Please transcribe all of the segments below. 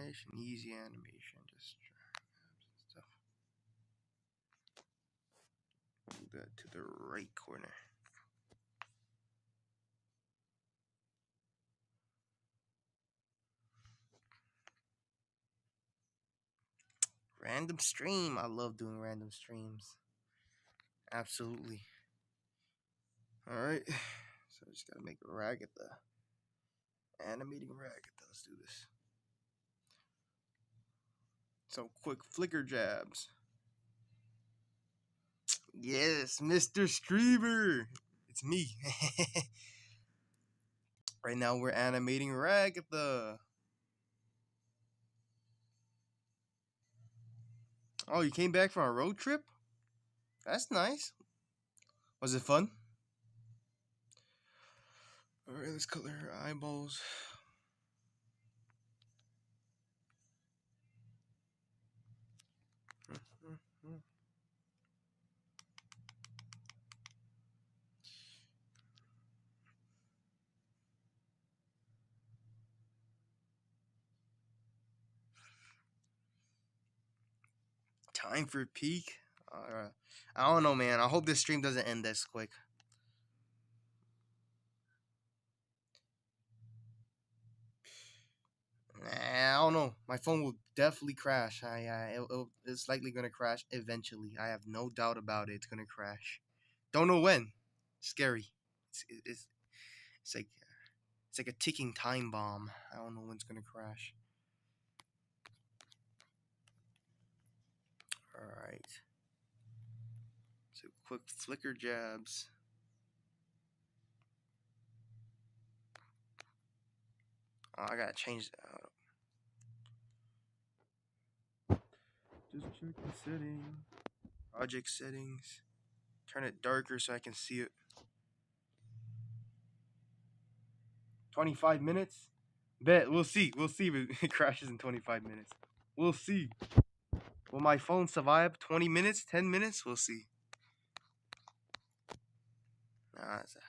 nice and easy animation. Just stuff. Move that to the right corner. Random stream. I love doing random streams. Absolutely. Alright. So I just gotta make a ragatha. Animating ragatha. Let's do this. Some quick flicker jabs. Yes, Mr. Streamer. It's me. Right now we're animating ragatha. Oh, you came back from a road trip? That's nice. Was it fun? Alright, let's color her eyeballs. Time for peak. I don't know, man. I hope this stream doesn't end this quick. Nah, I don't know. My phone will definitely crash. It's likely gonna crash eventually. I have no doubt about it. It's gonna crash. Don't know when. Scary. It's like it's like a ticking time bomb. I don't know when it's gonna crash. All right. So quick flicker jabs. Oh, I gotta change that. Just check the setting. Project settings. Turn it darker so I can see it. 25 minutes? Bet. We'll see. We'll see if it crashes in 25 minutes. We'll see. Will my phone survive 20 minutes? 10 minutes? We'll see. Nah, it's a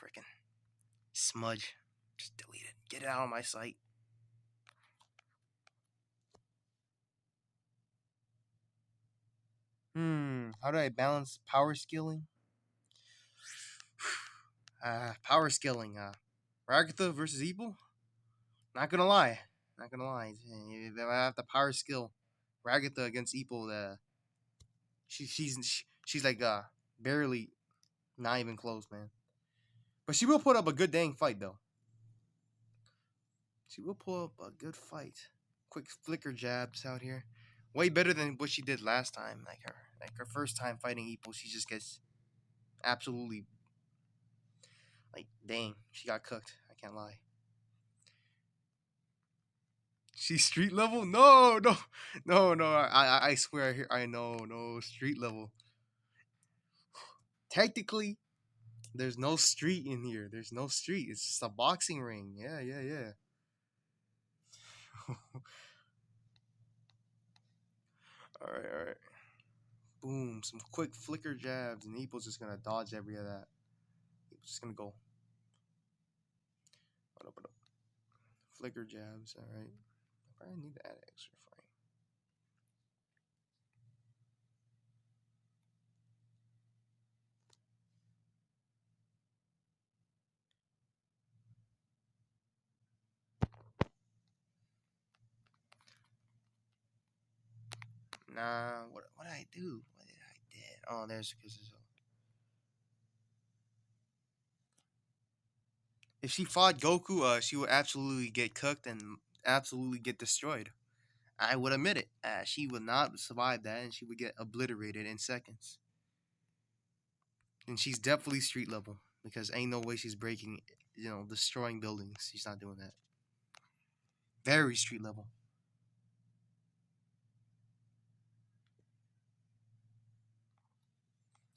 freaking smudge. Just delete it. Get it out of my sight. How do I balance power scaling? Power scaling. Ragatha versus Evil? Not gonna lie. Not gonna lie. If I have to power skill Ragatha against Evil, she's like barely, not even close, man. But she will put up a good dang fight though. She will pull up a good fight. Quick flicker jabs out here. Way better than what she did last time. Like her first time fighting Evil, she just gets absolutely, like, dang, she got cooked. I can't lie. She's street level? No. I swear I know, no street level. Technically, there's no street in here. There's no street. It's just a boxing ring. Yeah. All right. Boom, some quick flicker jabs, and Epo's just gonna dodge every of that. Epo's just gonna go. What up? Flicker jabs, all right. I probably need to add an extra frame. Nah, what did I do? What did I did? Oh, there's because if she fought Goku, she would absolutely get cooked and absolutely get destroyed. I would admit it. She would not survive that, and she would get obliterated in seconds. And she's definitely street level because ain't no way she's breaking, destroying buildings. She's not doing that. Very street level.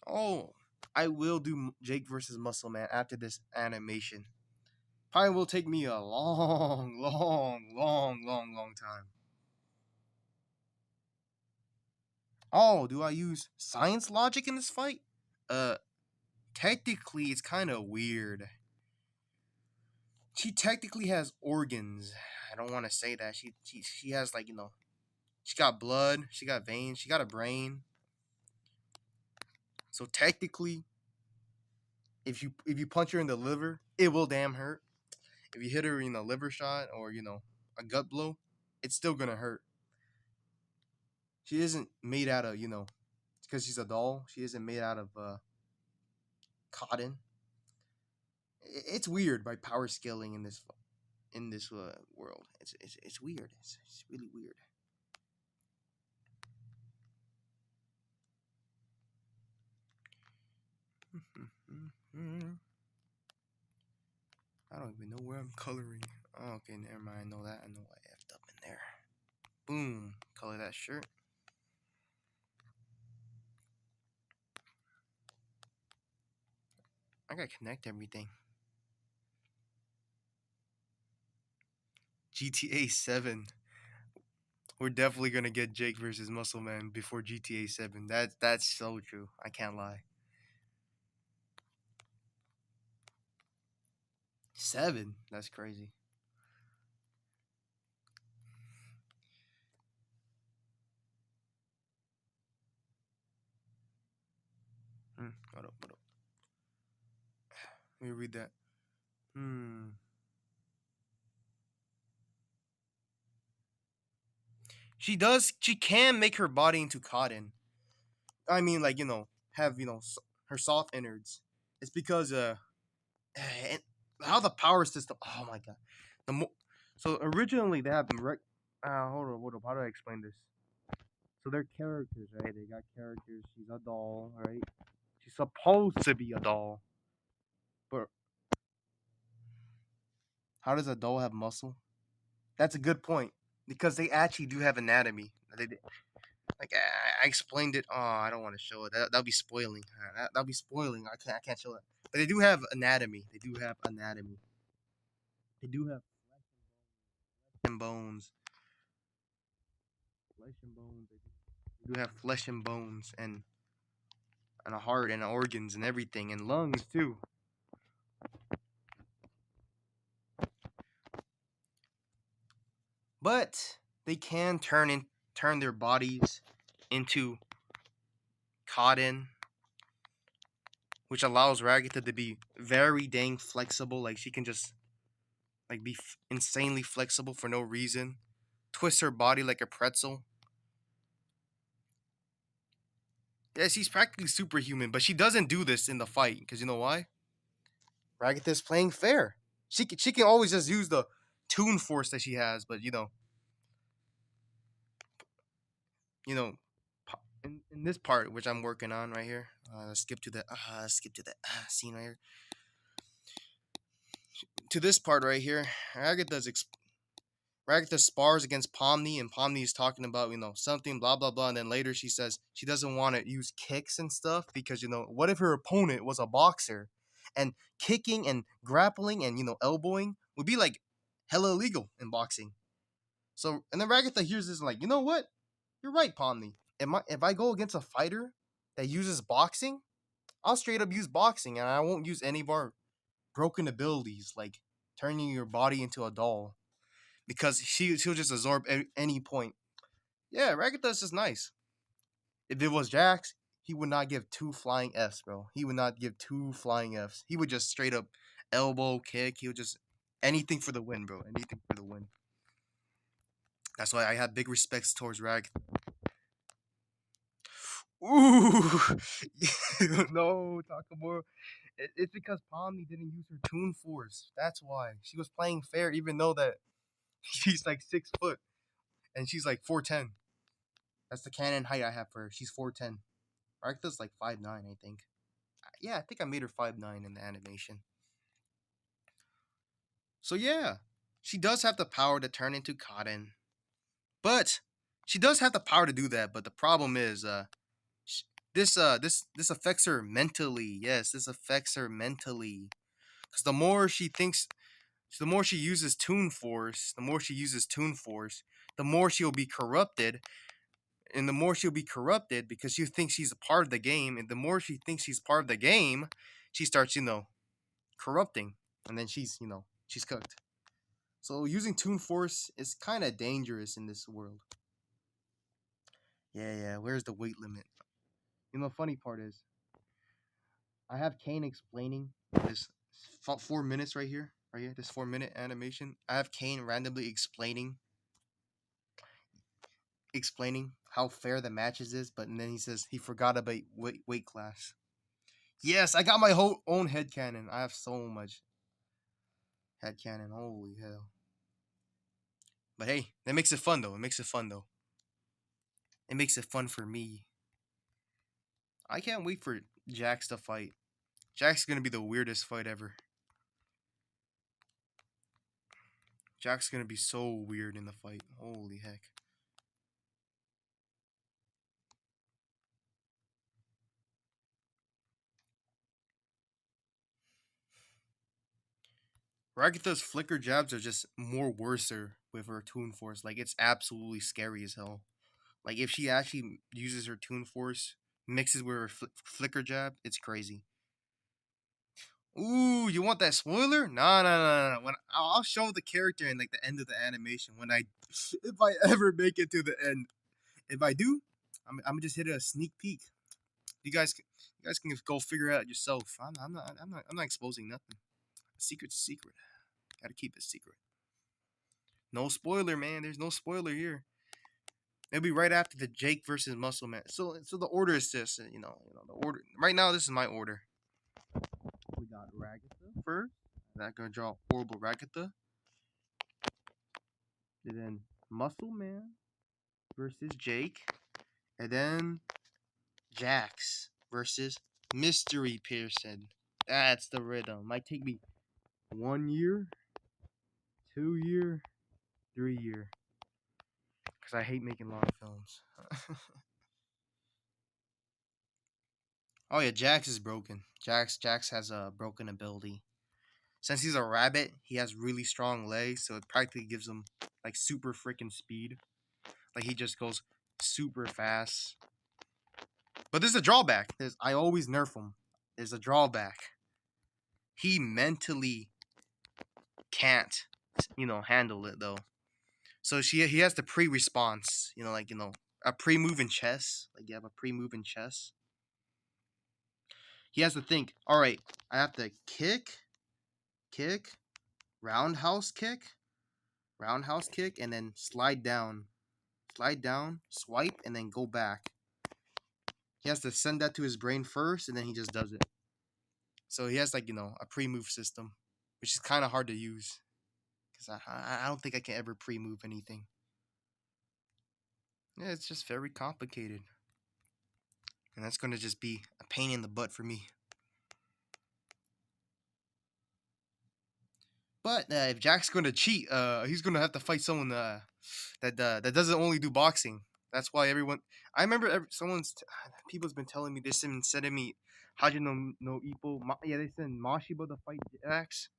Oh, I will do Jake versus Muscle Man after this animation. Probably will take me a long time. Oh, do I use science logic in this fight? Technically, it's kind of weird. She technically has organs. I don't want to say that. She has like she got blood, she got veins, she got a brain. So technically, if you punch her in the liver, it will damn hurt. If you hit her in a liver shot or a gut blow, it's still gonna hurt. She isn't made out of because she's a doll. She isn't made out of cotton. It's weird by power scaling in this world. It's weird. It's really weird. I don't even know where I'm coloring. Oh, okay, never mind. I know that. I know I effed up in there. Boom. Color that shirt. I gotta connect everything. GTA 7. We're definitely gonna get Jake versus Muscle Man before GTA 7. That's so true. I can't lie. 7? That's crazy. Hold up, hold up. Let me read that. She does. She can make her body into cotton. I mean, like have her soft innards. It's because and how the power system. Oh my god. So originally they have hold up. How do I explain this? So they're characters, right? They got characters. She's a doll, right? She's supposed to be a doll, but how does a doll have muscle? That's a good point because they actually do have anatomy. Like I explained it. Oh, I don't want to show it. That'll be spoiling. That'll be spoiling. I can't show that. But they do have anatomy. They do have anatomy. They do have flesh and bones. Flesh and bones. They do have flesh and bones and a heart and organs and everything and lungs too. But they can turn their bodies into cotton, which allows Ragatha to be very dang flexible. Like she can just like be insanely flexible for no reason. Twist her body like a pretzel. Yeah, she's practically superhuman, but she doesn't do this in the fight because you know why? Ragatha's playing fair. She can always just use the toon force that she has, but you know, in this part which I'm working on right here. Skip to the scene right here. To this part right here, Ragatha spars against Pomni, and Pomni is talking about something blah blah blah, and then later she says she doesn't want to use kicks and stuff because what if her opponent was a boxer, and kicking and grappling and elbowing would be like hella illegal in boxing. So and then Ragatha hears this and like, you know what? You're right, Pomni. If I go against a fighter that uses boxing, I'll straight up use boxing and I won't use any of our broken abilities like turning your body into a doll because she'll just absorb any point. Yeah, Ragatha's is nice. If it was Jax, he would not give two flying Fs, bro. He would not give two flying Fs. He would just straight up elbow kick. He would just anything for the win, bro. Anything for the win. That's why I have big respects towards Ragatha. Ooh, no, Takamura. It's because Pomni didn't use her Toon Force. That's why she was playing fair, even though that she's like 6 foot and she's like 4'10". That's the canon height I have for her. She's 4'10". Ragatha's like 5'9", I think. Yeah, I think I made her 5'9" in the animation. So yeah, she does have the power to turn into cotton, but she does have the power to do that. But the problem is, this affects her mentally. Yes, this affects her mentally. Because the more she uses Toon Force, the more she'll be corrupted, and the more she'll be corrupted because she thinks she's a part of the game, and the more she thinks she's part of the game, she starts corrupting, and then She's cooked. So using Toon Force is kind of dangerous in this world. Yeah, yeah. Where's the weight limit? You know, the funny part is, I have Kane explaining this 4 minutes right here, right here. This 4 minute animation. I have Kane randomly explaining how fair the matches is, but then he says he forgot about weight class. Yes, I got my whole own headcanon. I have so much headcanon. Holy hell. But hey, that makes it fun though. It makes it fun though. It makes it fun for me. I can't wait for Jax to fight. Jax is gonna be the weirdest fight ever. Jax is gonna be so weird in the fight. Holy heck. Ragatha's flicker jabs are just more worser with her Toon Force. Like, it's absolutely scary as hell. Like, if she actually uses her Toon Force, mixes with her flicker jab, it's crazy. Ooh, you want that spoiler? No, no, no, no. When I'll show the character in like the end of the animation when I, if I ever make it to the end. If I do, I'm just hit a sneak peek. You guys can just go figure it out yourself. I'm not exposing nothing. A secret's a secret. Gotta keep it secret. No spoiler, man. There's no spoiler here. It'll be right after the Jake versus Muscle Man. So the order is this. The order. Right now, this is my order. We got Ragatha first. I'm not gonna draw horrible Ragatha. And then Muscle Man versus Jake. And then Jax versus Mystery Pearson. That's the rhythm. Might take me 1 year, 2 year, 3 year. Because I hate making long films. Oh yeah, Jax is broken. Jax has a broken ability. Since he's a rabbit, he has really strong legs, so it practically gives him like super freaking speed. Like he just goes super fast. But there's a drawback. I always nerf him. There's a drawback. He mentally can't, handle it though. So he has the pre-response. A pre-move in chess. Like you have a pre-move in chess. He has to think. All right, I have to kick, roundhouse kick, and then slide down, swipe, and then go back. He has to send that to his brain first, and then he just does it. So he has a pre-move system, which is kind of hard to use because I don't think I can ever pre-move anything. Yeah, it's just very complicated, and that's going to just be a pain in the butt for me. But if Jack's going to cheat, he's going to have to fight someone that doesn't only do boxing. That's why everyone. I remember people's been telling me this and sending me Haji no Ippo. Yeah, they sent Mashiba to fight Jax.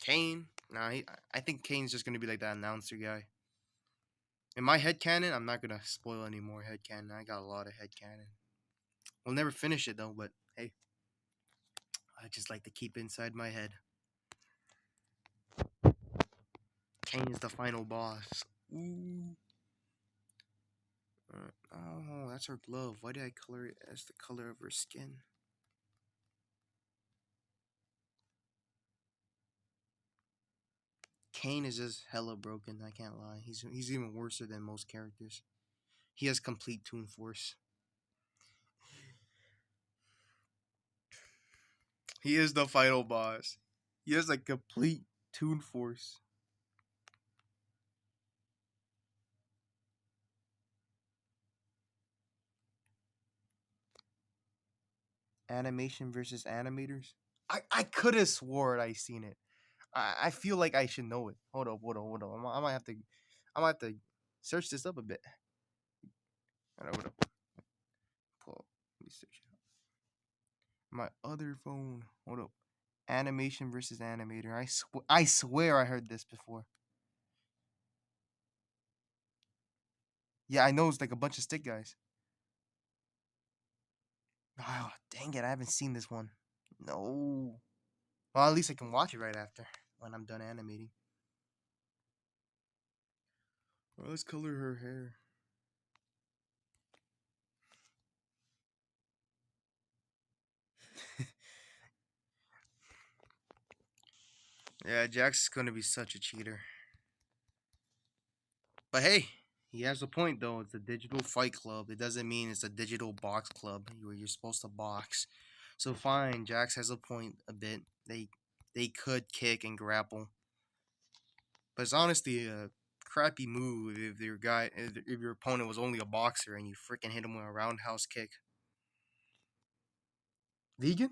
Kane. Nah, I think Kane's just gonna be like that announcer guy. In my head canon, I'm not gonna spoil any more head canon. I got a lot of head canon. We'll never finish it though, but hey, I just like to keep it inside my head. Kane is the final boss. Ooh. Oh, that's her glove. Why did I color it as the color of her skin? Kane is just hella broken. I can't lie. He's even worse than most characters. He has complete Toon Force. He is the final boss. He has like complete Toon Force. Animation versus animators. I could have swore I seen it. I feel like I should know it. Hold up. I might have to search this up a bit. Hold up. Pull. Let me search it up. My other phone. Hold up. Animation versus animator. I swear I heard this before. Yeah, I know it's like a bunch of stick guys. Oh, dang it! I haven't seen this one. No. Well, at least I can watch it right after when I'm done animating. Well, let's color her hair. Yeah, Jack's gonna be such a cheater. But hey, he has a point though. It's a digital fight club. It doesn't mean it's a digital box club where you're supposed to box. So fine, Jax has a point a bit. They could kick and grapple, but it's honestly a crappy move if your opponent was only a boxer and you freaking hit him with a roundhouse kick. Vegan?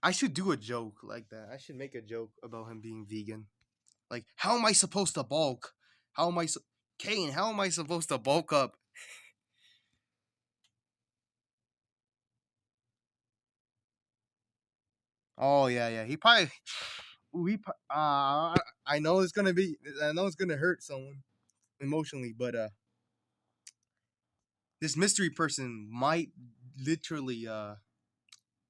I should do a joke like that. I should make a joke about him being vegan. Like, how am I supposed to bulk? How am I, Kane? How am I supposed to bulk up? Oh yeah, yeah. He probably. Ooh, I know it's gonna be. I know it's gonna hurt someone emotionally, but this mystery person might literally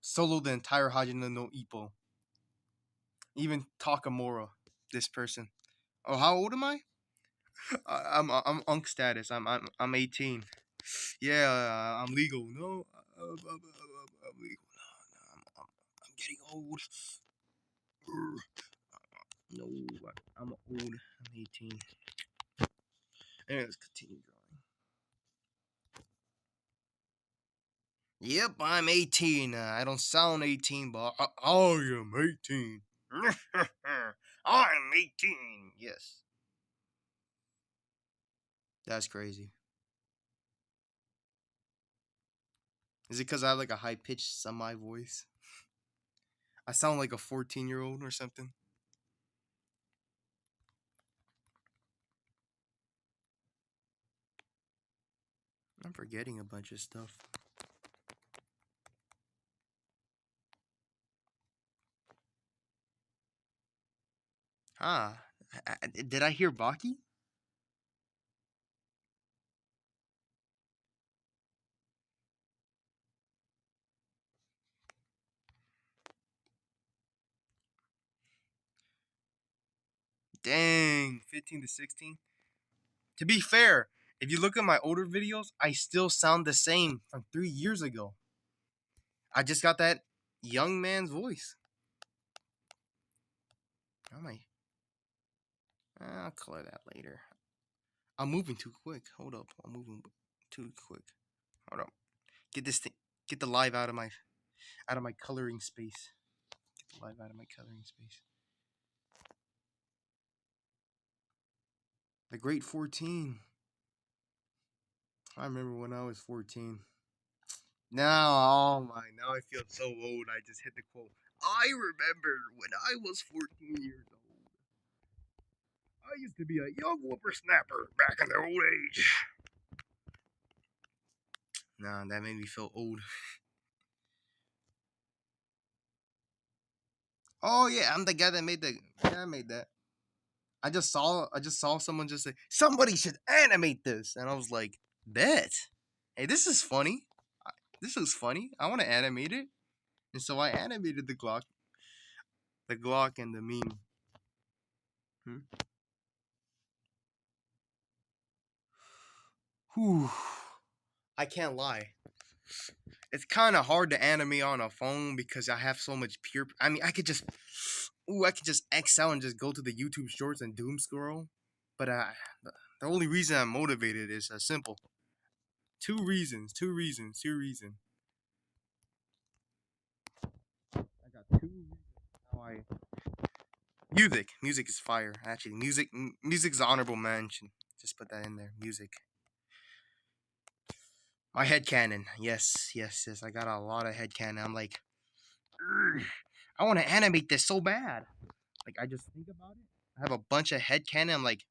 solo the entire Hajime no Ippo. Even Takamura, this person. Oh, how old am I? I'm unk status. I'm 18. Yeah, I'm legal. No, I'm legal. No, I'm getting old. No, I'm old. I'm 18. Anyway, let's continue drawing. Yep, I'm 18. I don't sound 18, but I am 18. I'm 18. Yes, that's crazy. Is it because I have like a high pitched semi voice? I sound like a 14-year-old or something. I'm forgetting a bunch of stuff. Ah, did I hear Baki? Dang, 15 to 16. To be fair, if you look at my older videos, I still sound the same from 3 years ago. I just got that young man's voice. How am I? I'll color that later. I'm moving too quick. Hold up, I'm moving too quick. Hold up. Get this thing. Get the live out of my coloring space. Get the live out of my coloring space. The Great 14. I remember when I was 14. Now, oh my, now I feel so old. I just hit the quote. I remember when I was 14 years old. I used to be a young whippersnapper back in the old age. Nah, that made me feel old. Oh yeah, I'm the guy that made the. Yeah, I made that. I just saw someone just say somebody should animate this, and I was like, bet. Hey, this is funny. This is funny. I want to animate it, and so I animated the Glock and the meme. Hmm? Whew. I can't lie. It's kind of hard to animate on a phone because I have so much pure. I mean, I could just X out and just go to the YouTube Shorts and doom scroll. But the only reason I'm motivated is simple. Two reasons. Two reasons. Two reasons. I got two reasons how I music. Music is fire. Actually, music's honorable mention. Just put that in there. Music. My head canon. Yes, yes, yes. I got a lot of head canon. I'm like, "Ugh, I want to animate this so bad. Like I just think about it. I have a bunch of head canon. I'm like,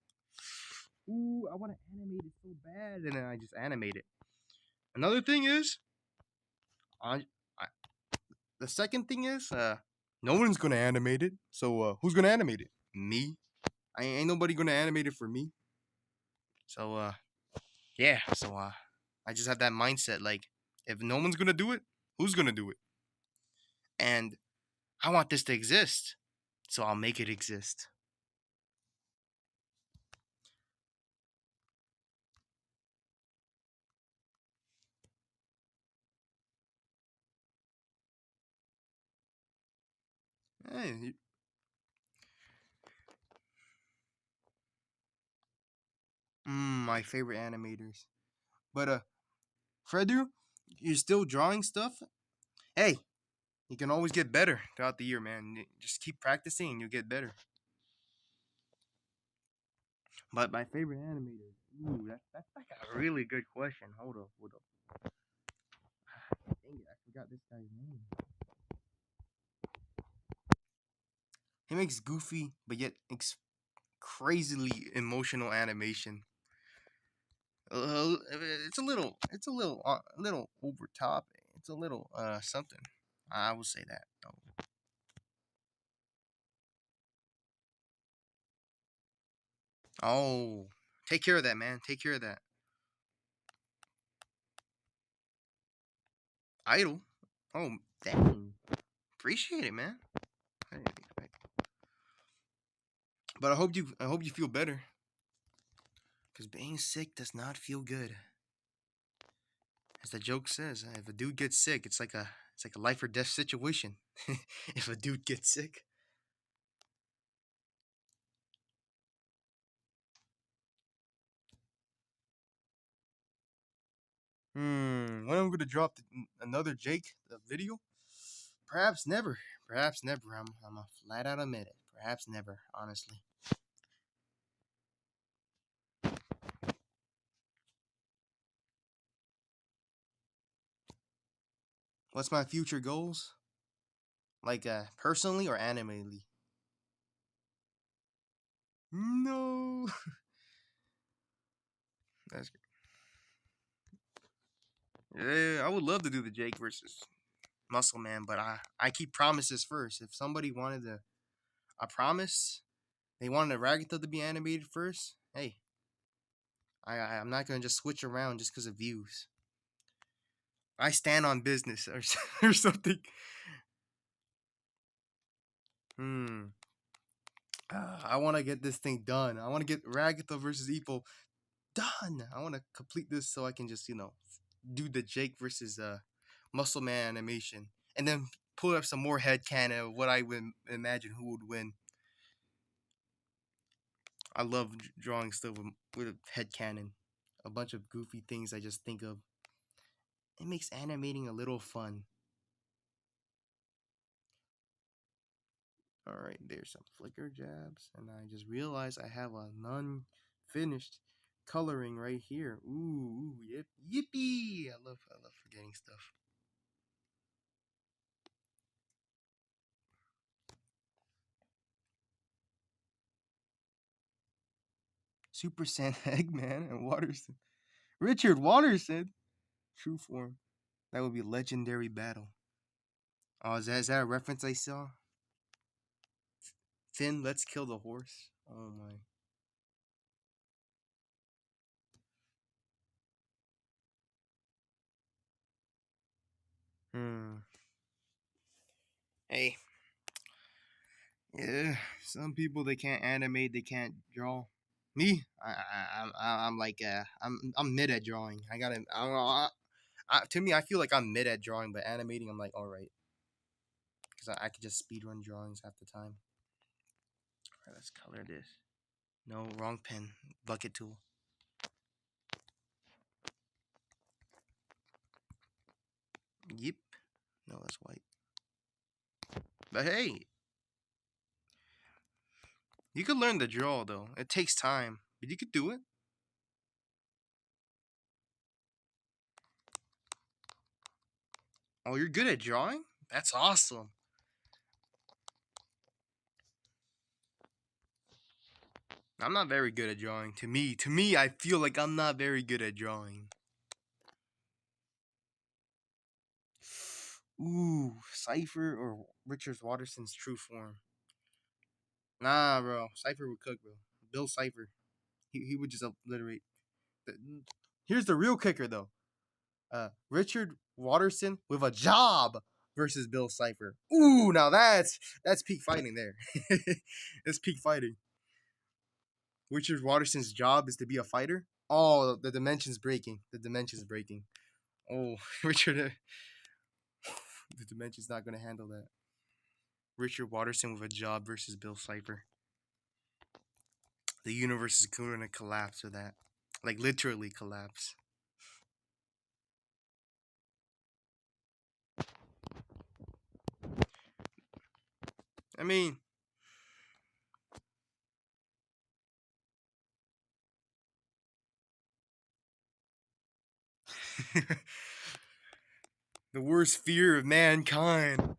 ooh, I want to animate it so bad, and then I just animate it. Another thing is, I, I the second thing is, no one's gonna animate it. So who's gonna animate it? Me. I ain't nobody gonna animate it for me. So yeah. So I just have that mindset like If no one's gonna do it, who's gonna do it? And I want this to exist, so I'll make it exist. Hey, my favorite animators. But Fredu, you're still drawing stuff. Hey, you can always get better throughout the year, man. Just keep practicing, and you'll get better. But my favorite animator. Ooh, that's like a really good question. Hold up. Dang it, I forgot this guy's name. He makes goofy but yet crazily emotional animation. It's a little over top. It's a little something. I will say that. Oh, take care of that, man. Take care of that. Idol. Oh, dang. Appreciate it, man. Hey, but I hope you feel better. Cause being sick does not feel good. As the joke says, if a dude gets sick, it's like a life or death situation. If a dude gets sick. When I'm gonna drop another Jake video? Perhaps never. Perhaps never. I'm a flat out admit it. Perhaps never. Honestly. What's my future goals? Like personally or animatedly? No. That's yeah. I would love to do the Jake versus Muscle Man, but I keep promises first. If somebody wanted to, I promise they wanted a ragatha to be animated first. Hey, I'm not gonna just switch around just because of views. I stand on business or or something. Hmm. I want to get this thing done. I want to get Ragatha versus Epo done. I want to complete this so I can just do the Jake versus Muscle Man animation, and then pull up some more headcanon of what I would imagine who would win. I love drawing stuff with headcanon, a bunch of goofy things I just think of. It makes animating a little fun. All right, there's some flicker jabs, and I just realized I have a non-finished coloring right here. Ooh, yip, yippee! I love forgetting stuff. Super Saiyan Eggman and Waterson. Richard Waterson, true form. That would be legendary battle. Oh, is that a reference I saw? Finn, let's kill the horse. Oh my. Hmm. Hey, yeah. Some people they can't animate, they can't draw. Me, I'm like I'm mid at drawing. To me, I feel like I'm mid at drawing, but animating, I'm like all right because I could just speed run drawings half the time. All right, let's color this. No, wrong pen. Bucket tool. Yep. No, that's white. But hey, you could learn to draw though. It takes time, but you could do it. Oh, you're good at drawing? That's awesome. I'm not very good at drawing. To me, I feel like I'm not very good at drawing. Ooh, Cipher or Richard Waterson's true form. Nah, bro. Cipher would cook, bro. Bill Cipher. He would just obliterate. Here's the real kicker, though. Richard Watterson with a job versus Bill Cipher. Ooh, now that's peak fighting there. That's peak fighting. Richard Watterson's job is to be a fighter. Oh, the dimension's breaking. The dimension's breaking. Oh, Richard, the dimension's not gonna handle that. Richard Watterson with a job versus Bill Cipher. The universe is going to collapse with that. Like literally collapse. I mean, the worst fear of mankind.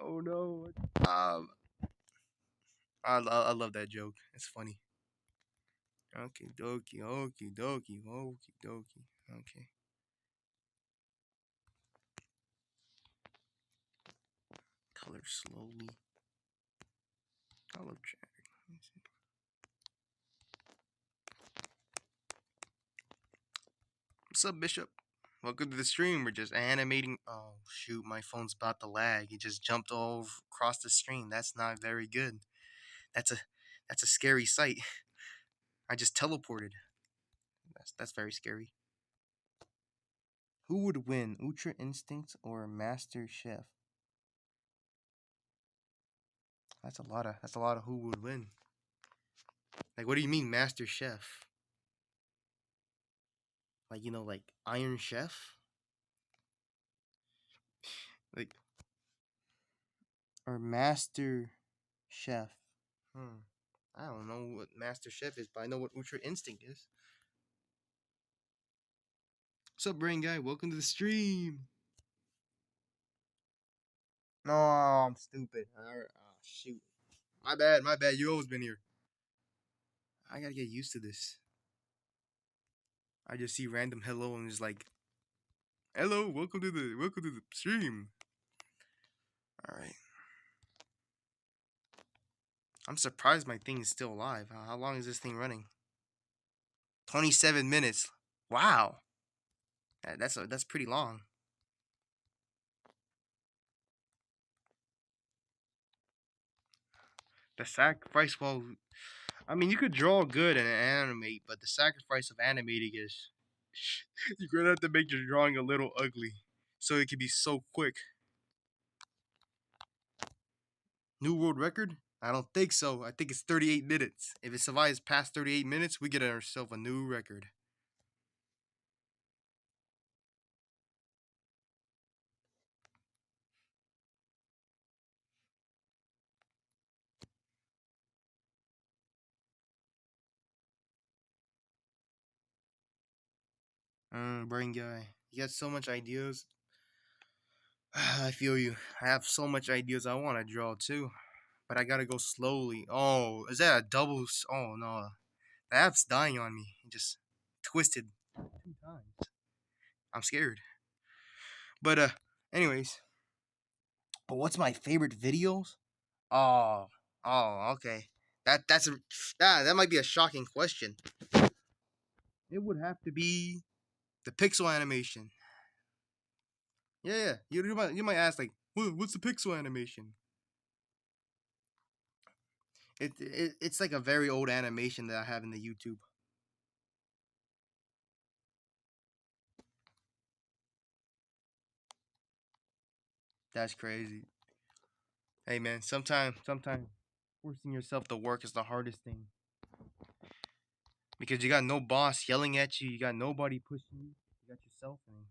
Oh no. Um, I love that joke. It's funny. Okay, dokie, okie dokie, okie dokie. Okay. Color slowly. Color track. What's up, Bishop? Welcome to the stream. We're just animating. Oh shoot, my phone's about to lag. It just jumped all across the screen. That's not very good. That's a that's a scary sight. I just teleported. That's very scary. Who would win, Ultra Instinct or Master Chef? That's a lot of who would win. Like, what do you mean, Master Chef? Like, like Iron Chef, like, or Master Chef. Hmm. I don't know what Master Chef is, but I know what Ultra Instinct is. What's up, Brain Guy? Welcome to the stream. No, I'm stupid. Oh, shoot. My bad, my bad. You always been here. I gotta get used to this. I just see random hello and it's like, hello, welcome to the stream. All right. I'm surprised my thing is still alive. How long is this thing running? 27 minutes. Wow. That's pretty long. The sacrifice, well, I mean, you could draw good and animate, but the sacrifice of animating is you're gonna have to make your drawing a little ugly so it can be so quick. New world record? I don't think so. I think it's 38 minutes. If it survives past 38 minutes, we get ourselves a new record. Brain guy. You got so much ideas. I feel you. I have so much ideas I want to draw too, but I gotta go slowly. Oh, is that a double? Oh no, the app's dying on me. It just twisted 2 times. I'm scared. But anyways. But what's my favorite videos? Oh, okay. That might be a shocking question. It would have to be the pixel animation. Yeah. You might ask like, what's the pixel animation? It's like a very old animation that I have in the YouTube. That's crazy. Hey man, sometimes forcing yourself to work is the hardest thing because you got no boss yelling at you. You got nobody pushing you. You got yourself. And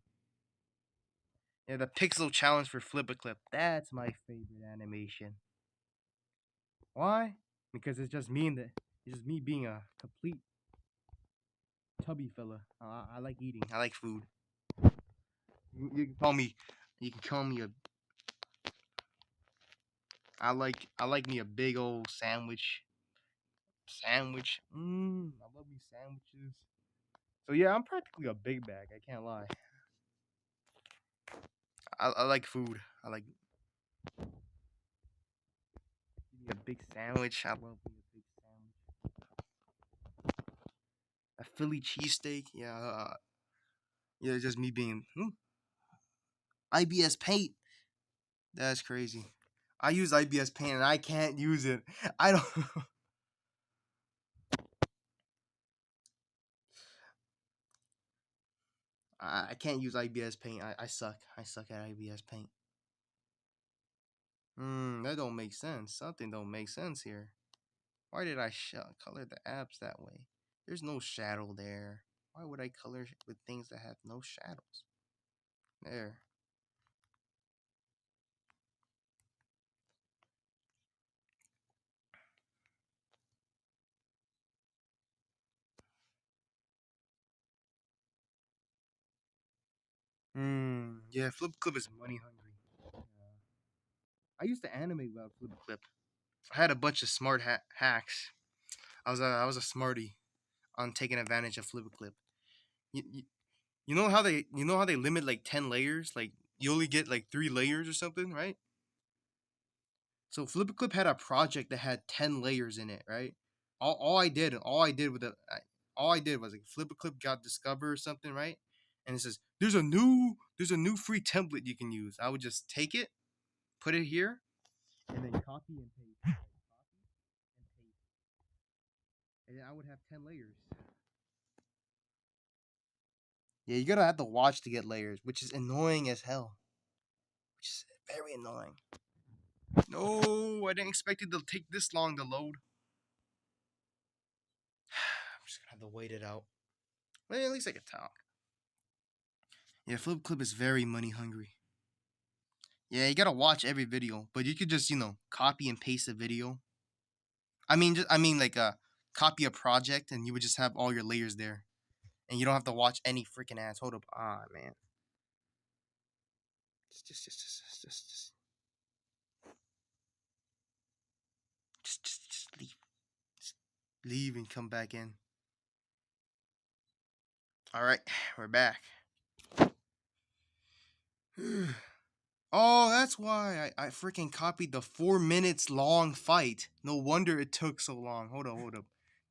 yeah, the pixel challenge for Flip a Clip. That's my favorite animation. Why? Because it's just me being a complete tubby fella. I like eating. I like food. You can call me. You can call me a. I like me a big old sandwich. Sandwich. I love me sandwiches. So yeah, I'm practically a big bag. I can't lie. I like food. I like me a big sandwich. I love me a big sandwich. A Philly cheesesteak. Yeah. Yeah, just me being IBS Paint. That's crazy. I use IBS Paint and I can't use it. I don't. I can't use IBS Paint. I suck. I suck at IBS Paint. That don't make sense. Something don't make sense here. Why did I color the apps that way? There's no shadow there. Why would I color with things that have no shadows? There. Yeah, Flip Clip is money hungry. Yeah. I used to animate without Flip Clip. I had a bunch of smart hacks. I was a smarty on taking advantage of Flip Clip. You, you know how they limit like 10 layers? Like you only get like 3 layers or something, right? So Flip Clip had a project that had 10 layers in it, right? All I did with all I did was like Flip Clip got discovered or something, right? And it says there's a new free template you can use. I would just take it, put it here, and then copy and paste. Copy and paste, and then I would have 10 layers. Yeah, you gotta have to watch to get layers, which is annoying as hell. Which is very annoying. No, I didn't expect it to take this long to load. I'm just gonna have to wait it out. Well, at least I can talk. Yeah, Flip Clip is very money hungry. Yeah, you gotta watch every video, but you could just copy and paste a video. I mean like copy a project, and you would just have all your layers there, and you don't have to watch any freaking ads. Hold up, man, just leave, just leave and come back in. All right, we're back. Oh, that's why I freaking copied the 4 minutes long fight. No wonder it took so long. Hold up.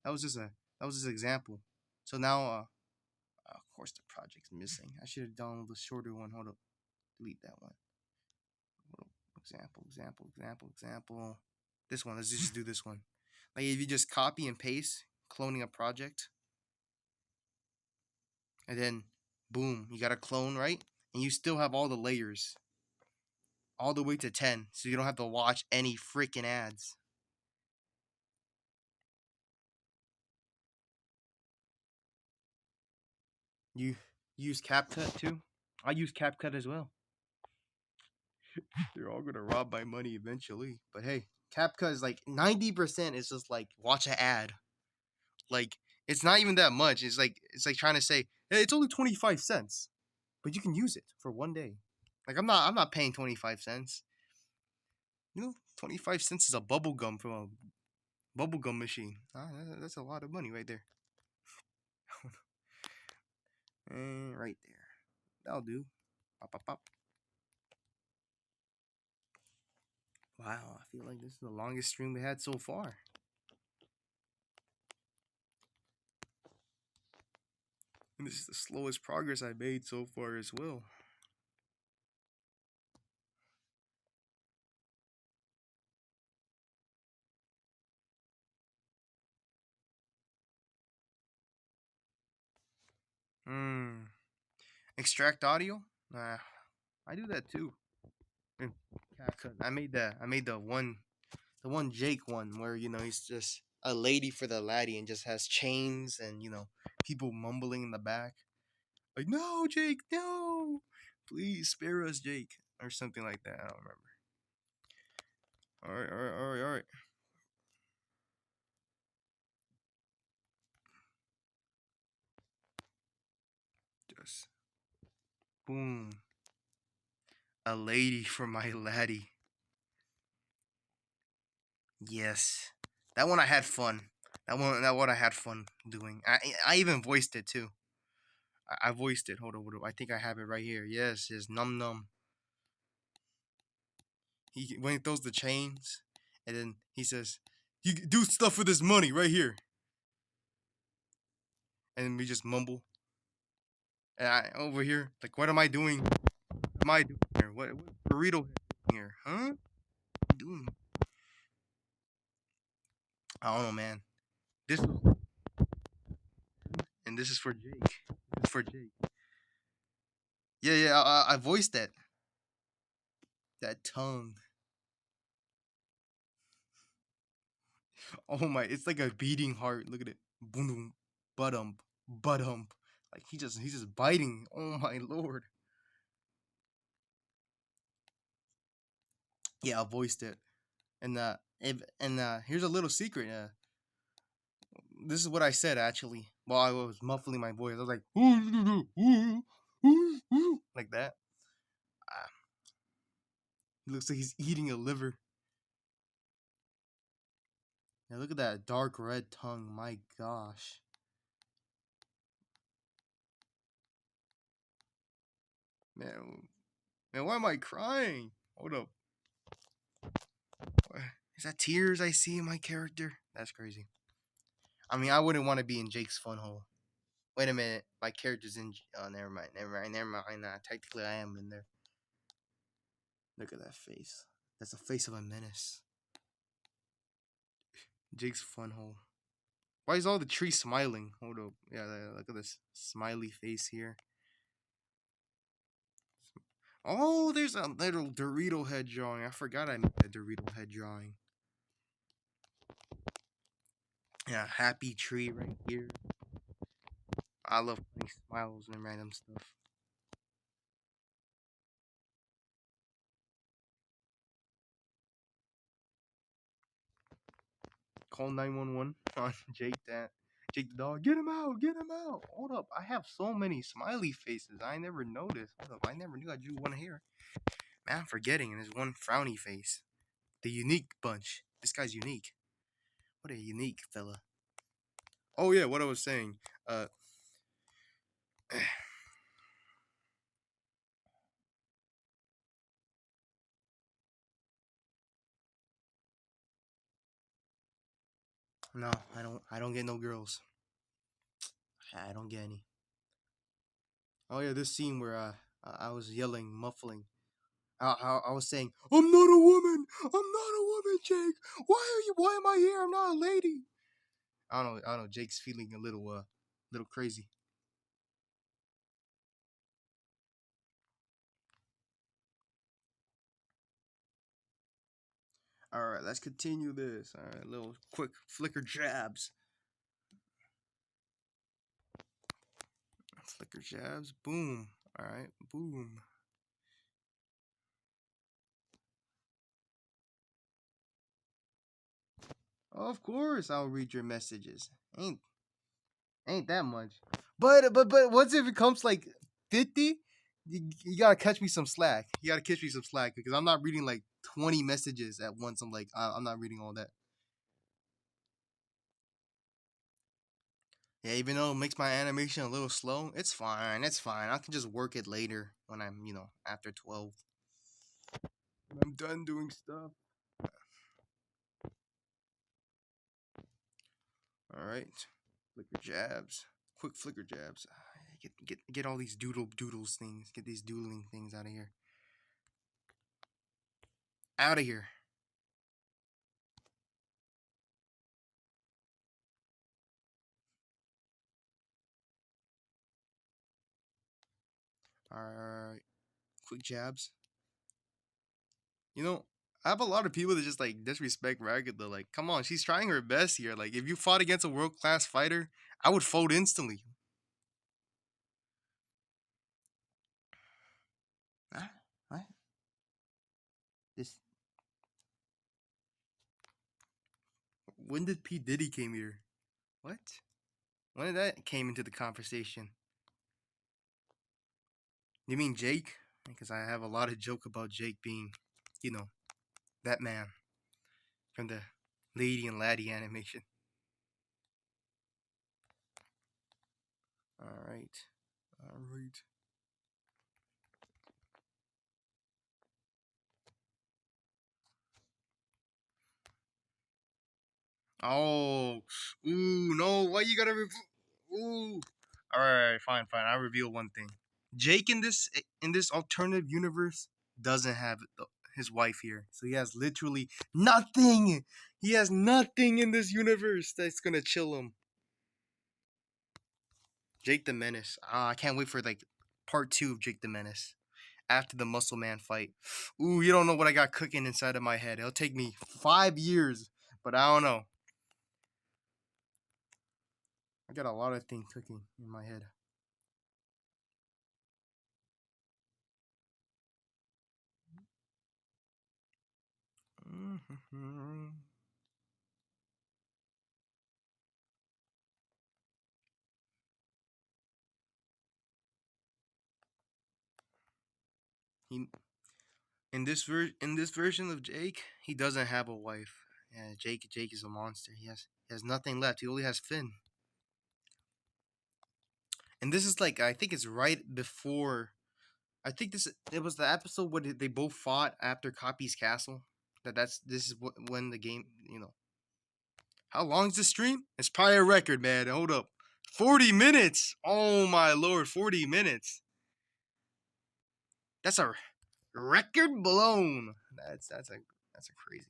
That was just a that was just an example. So now, of course, the project's missing. I should have done the shorter one. Hold up, delete that one. Hold up. Example. This one. Let's just do this one. Like if you just copy and paste, cloning a project, and then boom, you got a clone, right? And you still have all the layers, all the way to 10, so you don't have to watch any freaking ads. You use CapCut too? I use CapCut as well. They're all gonna rob my money eventually. But hey, CapCut is like 90% is just like watch an ad. Like it's not even that much. It's like trying to say, hey, it's only 25 cents, but you can use it for one day. Like I'm not paying 25 cents. 25 cents is a bubble gum from a bubble gum machine. That's a lot of money right there. And right there, that'll do. Pop pop pop. Wow, I feel like this is the longest stream we had so far. And this is the slowest progress I made so far as well. Hmm. Extract audio? Nah, I do that too. In CapCut. I made the one Jake one where he's just a lady for the laddie and just has chains and people mumbling in the back like no Jake no please spare us Jake or something like that. I don't remember. All right. Just boom. A lady for my laddie. Yes, that one I had fun. That one I had fun doing. I even voiced it too. I voiced it. Hold on. I think I have it right here. Yes. Num num. He when he throws the chains, and then he says, "You do stuff with this money right here," and we just mumble. And I over here, like, what am I doing? What am I doing here? What burrito head doing here? Huh? What you doing? I don't know, man. This and this is for Jake. This is for Jake. Yeah, yeah. I voiced that. That tongue. Oh my! It's like a beating heart. Look at it. Boom, boom, buttump, buttump. Like he's just biting. Oh my lord. Yeah, I voiced it. And here's a little secret. This is what I said actually while I was muffling my voice. I was like, like that. Ah, he looks like he's eating a liver. Now look at that dark red tongue. My gosh, man, man, why am I crying? Hold up. Is that tears I see in my character? That's crazy. I mean, I wouldn't want to be in Jake's fun hole. Wait a minute, my character's in. Oh, never mind, never mind, never mind. Nah, technically, I am in there. Look at that face. That's the face of a menace. Jake's fun hole. Why is all the trees smiling? Hold up. Yeah, look at this smiley face here. Oh, there's a little Dorito head drawing. I forgot I made a Dorito head drawing. Yeah, happy tree right here. I love funny smiles and random stuff. Call 911 on Jake that. Jake the dog, get him out, get him out. Hold up, I have so many smiley faces. I never noticed. Hold up, I never knew I drew one here. Man, I'm forgetting, and there's one frowny face. The unique bunch. This guy's unique. What a unique fella. Oh yeah, what I was saying. Uh, no, I don't. I don't get no girls. I don't get any. Oh yeah, this scene where I was yelling, muffling. I was saying, I'm not a woman. I'm not a woman, Jake. Why are you? Why am I here? I'm not a lady. I don't know. I don't know. Jake's feeling a little crazy. All right, let's continue this. All right, little quick flicker jabs. Flicker jabs. Boom. All right, boom. Of course, I'll read your messages. Ain't that much. But once it becomes like 50, you gotta catch me some slack. You gotta catch me some slack because I'm not reading like 20 messages at once. I'm like, I'm not reading all that. Yeah, even though it makes my animation a little slow, it's fine. It's fine. I can just work it later when I'm, after 12. I'm done doing stuff. All right. Flicker jabs. Quick flicker jabs. Get all these doodles things. Get these doodling things out of here. Out of here. All right. Quick jabs. You know, I have a lot of people that just like disrespect Ragatha. Like, come on, she's trying her best here. Like, if you fought against a world class fighter, I would fold instantly. Ah, what? This. When did P Diddy came here? What? When did that came into the conversation? You mean Jake? Because I have a lot of joke about Jake being, you know, that man from the Lady and Laddie animation. All right, all right. Oh, ooh, no! Why you gotta? Ooh, All right, fine, fine. I'll reveal one thing. Jake in this alternative universe doesn't have his wife here, so he has literally nothing. He has nothing in this universe that's gonna chill him. Jake the Menace. Ah, I can't wait for like part two of Jake the Menace after the Muscle Man fight. Ooh, you don't know what I got cooking inside of my head. It'll take me 5 years, but I don't know. I got a lot of things cooking in my head. He in this version of Jake, he doesn't have a wife. Yeah, Jake is a monster. He has nothing left. He only has Finn. And this is like I think it's right before. I think this it was the episode where they both fought after Copy's castle. This is when the game. How long's the stream? It's probably a record, man. Hold up, 40 minutes. Oh my lord, 40 minutes. That's a record blown. That's a crazy.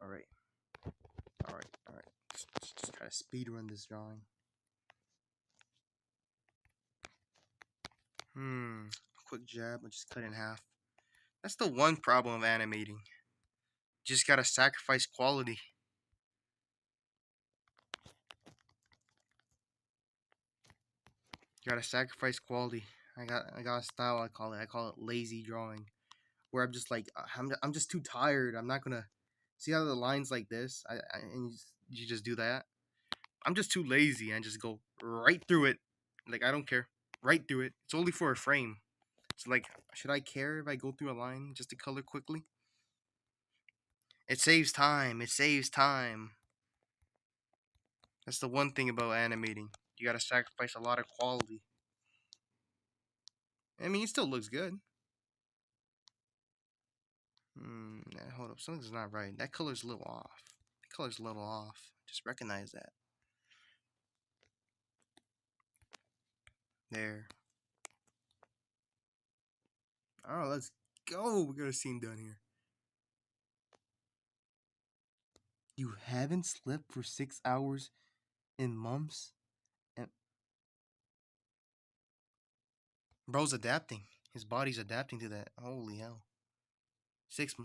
All right, all right, all right. Just try to speed run this drawing. Quick jab, but just cut in half. That's the one problem of animating. Just gotta sacrifice quality. You gotta sacrifice quality. I got a style I call it. I call it lazy drawing, where I'm just like I'm just too tired. I'm not gonna see how the lines like this. And you just do that. I'm just too lazy and just go right through it. Like I don't care. Right through it. It's only for a frame. So like, should I care if I go through a line just to color quickly? It saves time. It saves time. That's the one thing about animating. You gotta sacrifice a lot of quality. I mean, it still looks good. Hold up. Something's not right. That color's a little off. The color's a little off. Just recognize that. There. Alright, let's go. We got a scene done here. You haven't slept for 6 hours in months? And bro's adapting. His body's adapting to that. Holy hell. 6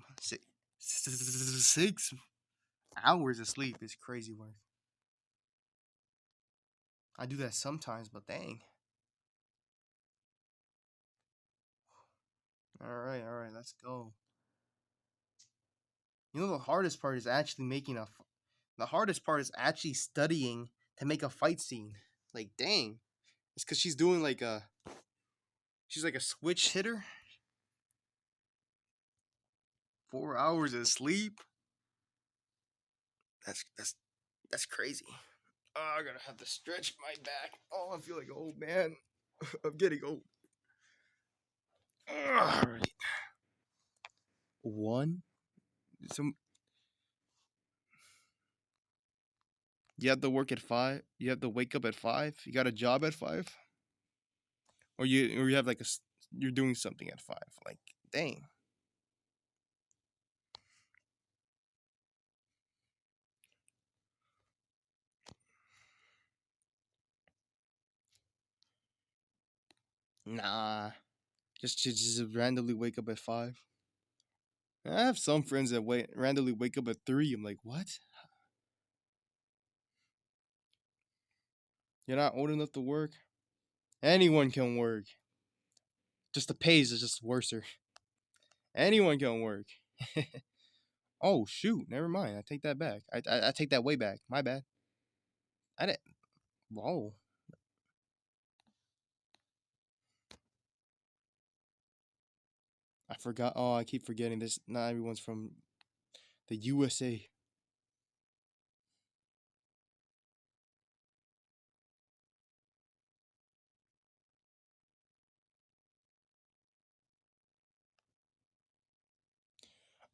hours of sleep is crazy work. I do that sometimes, but dang. All right, let's go. You know the hardest part is actually making a. The hardest part is actually studying to make a fight scene. Like, dang, it's because she's doing like a. She's like a switch hitter. 4 hours of sleep. That's crazy. Oh, I gotta have to stretch my back. Oh, I feel like an old man. I'm getting old. All right. One. So you have to work at 5. You have to wake up at 5. You got a job at 5, or you have like you're doing something at 5. Like, dang. Nah. Just randomly wake up at 5. I have some friends that randomly wake up at 3. I'm like, what? You're not old enough to work? Anyone can work. Just the pays is just worser. Anyone can work. Oh shoot! Never mind. I take that back. I take that way back. My bad. I didn't. Whoa. I forgot. Oh, I keep forgetting this. Not everyone's from the USA.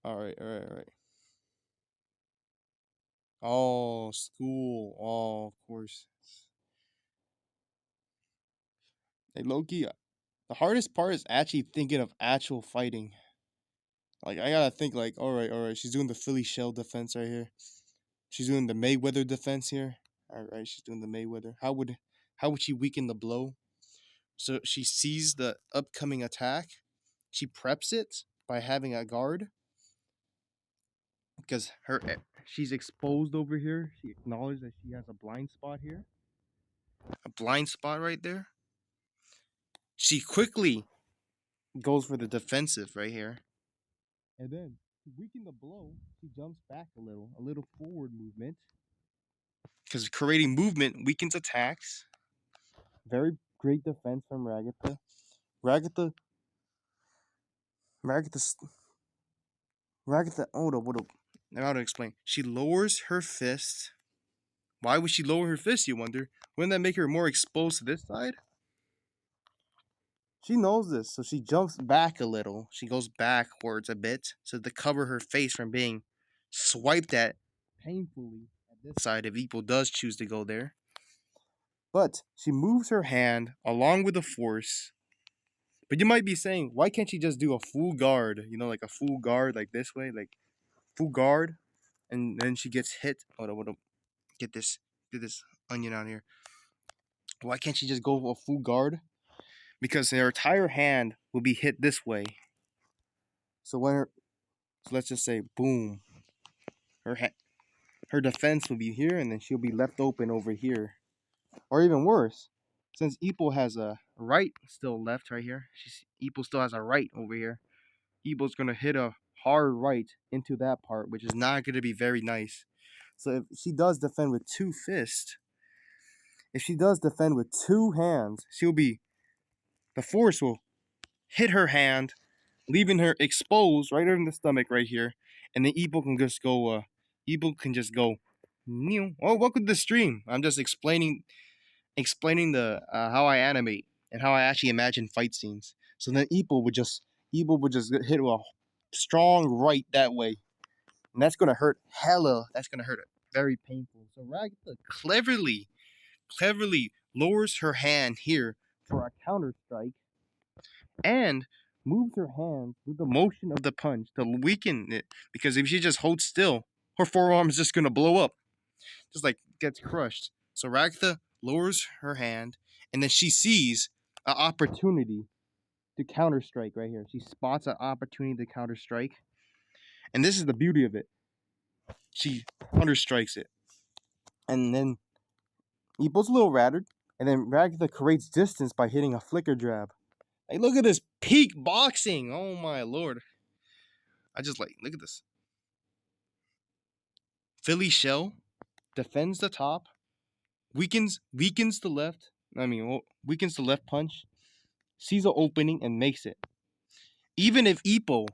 All right, all right, all right. Oh, school. Oh, of course. Hey, Loki, the hardest part is actually thinking of actual fighting. Like, I gotta think, like, all right, she's doing the Philly shell defense right here. She's doing the Mayweather defense here. All right, she's doing the Mayweather. How would she weaken the blow? So she sees the upcoming attack. She preps it by having a guard because she's exposed over here. She acknowledged that she has a blind spot here. A blind spot right there. She quickly goes for the defensive right here. And then to weaken the blow, she jumps back a little forward movement. Because creating movement weakens attacks. Very great defense from Ragatha. Ragatha, Ragatha, Ragatha. Hold up, hold up. Now how to explain? She lowers her fist. Why would she lower her fist? You wonder. Wouldn't that make her more exposed to this side? She knows this, so she jumps back a little. She goes backwards a bit, so to cover her face from being swiped at painfully at this side if Equal does choose to go there. But she moves her hand along with the force. But you might be saying, why can't she just do a full guard? You know, like a full guard, like this way, like full guard, and then she gets hit. Hold on. Get this onion out here. Why can't she just go a full guard? Because her entire hand will be hit this way. So so let's just say, boom, her her defense will be here, and then she'll be left open over here, or even worse, since Epo has a right still left right here. Epo still has a right over here. Epo's gonna hit a hard right into that part, which is not gonna be very nice. So if she does defend with two fists, if she does defend with two hands, the force will hit her hand, leaving her exposed right in the stomach right here, and then Epo can just go. Epo can just go. Oh, welcome to the stream. I'm just explaining the how I animate and how I actually imagine fight scenes. So then Epo would just hit a strong right that way, and that's gonna hurt hella. That's gonna hurt it. Very painful. So Ragatha cleverly lowers her hand here for a counter strike and moves her hand with the motion of the punch to weaken it. Because if she just holds still, her forearm is just gonna blow up, just like gets crushed. So Ragatha lowers her hand, and then she sees an opportunity to counter strike right here. She spots an opportunity to counter strike, and this is the beauty of it. She counter strikes it, and then Epo's a little rattled, and then Ragatha creates distance by hitting a flicker jab. Hey, look at this peak boxing! Oh my lord! I just like look at this. Philly shell defends the top, weakens the left. Weakens the left punch, sees an opening and makes it. Even if Ipo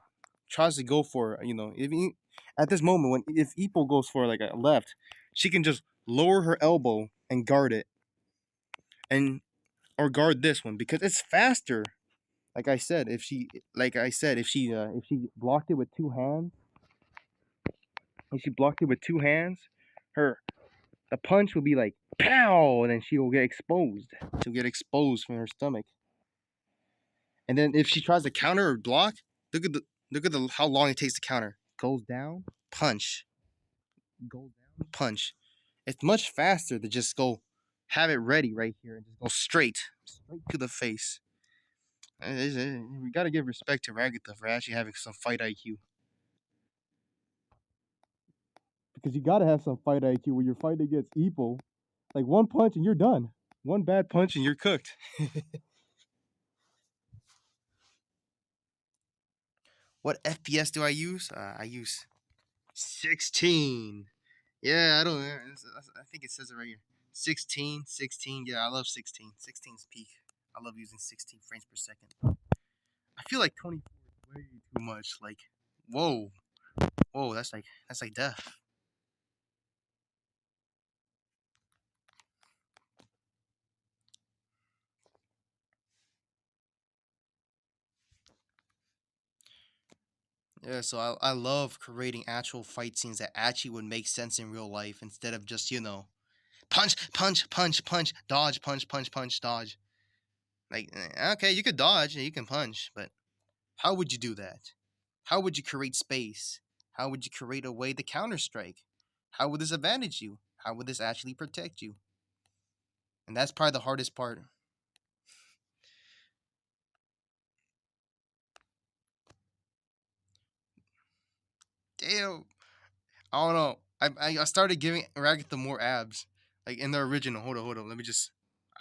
tries to go for, at this moment if Ipo goes for like a left, she can just lower her elbow and guard it, and or guard this one because it's faster. If she blocked it with two hands, her the punch will be like pow, and then she will get exposed. She'll get exposed from her stomach. And then if she tries to counter or block, look at the how long it takes to counter. Goes down, punch. Goes down, punch. It's much faster to just go have it ready right here and just go straight to the face. We gotta give respect to Ragatha for actually having some fight IQ. Because you gotta have some fight IQ when you're fighting against Epo. Like one punch and you're done. One bad punch and you're cooked. What FPS do I use? I use 16. Yeah, I don't know. I think it says it right here. 16, 16. Yeah, I love 16. 16's peak. I love using 16 frames per second. I feel like 24 is way too much. Like, whoa. Whoa, that's like death. Yeah, so I love creating actual fight scenes that actually would make sense in real life instead of just, punch, punch, punch, punch, dodge, punch, punch, punch, dodge. Like, okay, you could dodge and you can punch, but how would you do that? How would you create space? How would you create a way to counter strike? How would this advantage you? How would this actually protect you? And that's probably the hardest part. Damn. I don't know. I started giving Ragatha more abs. Like in the original. Hold on. Let me just.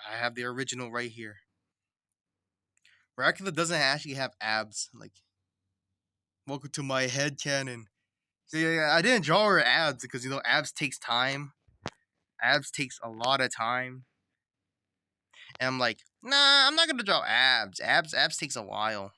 I have the original right here. Ragatha doesn't actually have abs. Like, welcome to my head canon. So yeah, I didn't draw her abs because abs takes time. Abs takes a lot of time. And I'm like, nah, I'm not gonna draw abs. Abs takes a while.